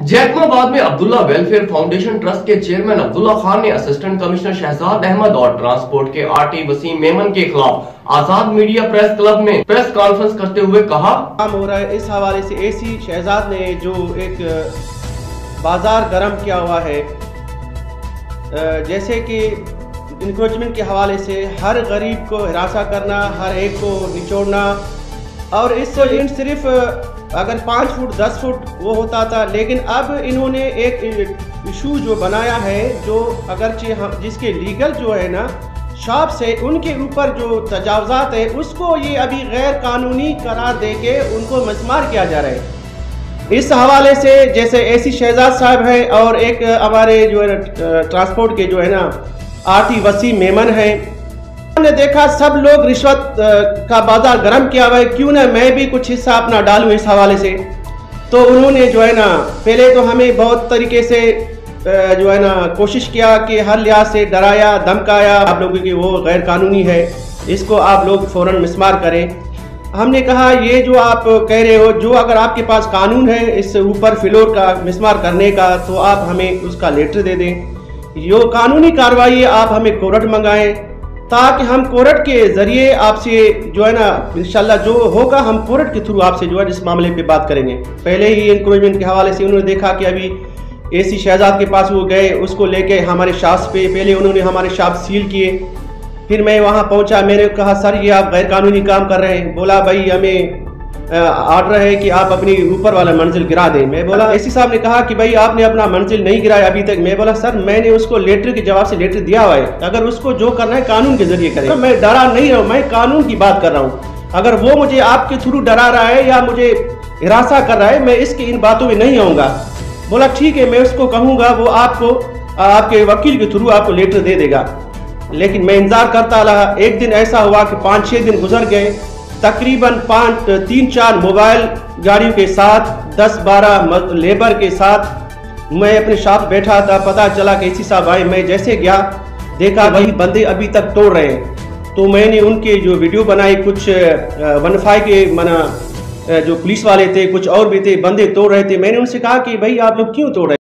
जैतमाबाद में Abdullah welfare foundation trust के chairman Abdullah Khan ने असिस्टेंट कमिश्नर शहजाद अहमद और ट्रांसपोर्ट के आरटी वसीम मेमन के खिलाफ आजाद मीडिया प्रेस क्लब में प्रेस कॉन्फ्रेंस करते हुए कहा काम हो रहा है। इस हवाले से एसी शहजाद ने जो एक बाजार गर्म किया हुआ है, जैसे कि इंक्रोचमेंट के हवाले से हर गरीब को हिरासा करना, हर एक को निचोड़ना, और इससे सिर्फ अगर 5 फुट 10 फुट वो होता था, लेकिन अब इन्होंने एक इशू जो बनाया है, जो अगरचे हम जिसके लीगल जो है ना शॉप से उनके ऊपर जो तजावजात है उसको ये अभी गैर कानूनी करार देके उनको मस्मार किया जा रहा है। इस हवाले से जैसे एसी शहजाद साहब है और एक हमारे जो है ट्रांसपोर्ट के जो है ना आरटी वसीम मेमन है, हमने देखा सब लोग रिश्वत का बाजार गर्म किया हुआ है, क्यों ना मैं भी कुछ हिस्सा अपना डालूं इस हवाले से। तो उन्होंने जो है ना पहले तो हमें बहुत तरीके से जो है ना कोशिश किया कि हर लिहाज से डराया धमकाया आप लोगों की वो गैर कानूनी है, इसको आप लोग फौरन मिसमार करें। हमने कहा ये जो आप कह रहे हो, जो अगर आपके पास कानून है इस ऊपर फ्लोर का मिसमार करने का, तो आप हमें उसका लेटर दे दें। यो कानूनी कार्रवाई आप हमें कोर्ट मंगाएं, ताकि हम कोर्ट के जरिए आपसे जो है ना इंशाल्लाह जो होगा हम कोर्ट के थ्रू आपसे जो है इस मामले पे बात करेंगे। पहले ही इंक्रोचमेंट के हवाले से उन्होंने देखा कि अभी एसी शहजाद के पास वो गए, उसको लेके हमारे शॉप्स पे पहले उन्होंने हमारे शॉप सील किए। फिर मैं वहाँ पहुँचा, मैंने कहा सर ये आप गैर कानूनी काम कर रहे हैं। बोला भाई हमें ऑर्डर है कि आप अपनी ऊपर वाला मंजिल गिरा दें। मैं बोला एसी साहब ने कहा कि भाई आपने अपना मंजिल नहीं गिराया अभी तक। मैं बोला सर मैंने उसको लेटर के जवाब से लेटर दिया हुआ है, अगर उसको जो करना है कानून के जरिए करें। तो मैं डरा नहीं रहा हूँ, मैं कानून की बात कर रहा हूँ। अगर वो मुझे आपके थ्रू डरा रहा है या मुझे हिरासा कर रहा है, मैं इसकी इन बातों में नहीं आऊँगा। बोला ठीक है, मैं उसको कहूँगा, वो आपको आपके वकील के थ्रू आपको लेटर दे देगा। लेकिन मैं इंतजार करता रहा। एक दिन ऐसा हुआ कि 5-6 दिन गुजर गए, तकरीबन 3-4 मोबाइल गाड़ियों के साथ 10-12 लेबर के साथ मैं अपने शॉप बैठा था। पता चला कि एसी साहब आए, मैं जैसे गया देखा वही बंदे अभी तक तोड़ रहे हैं। तो मैंने उनके जो वीडियो बनाई, कुछ 15 के मना जो पुलिस वाले थे, कुछ और भी थे, बंदे तोड़ रहे थे। मैंने उनसे कहा कि भाई आप लोग क्यों तोड़ रहे हैं?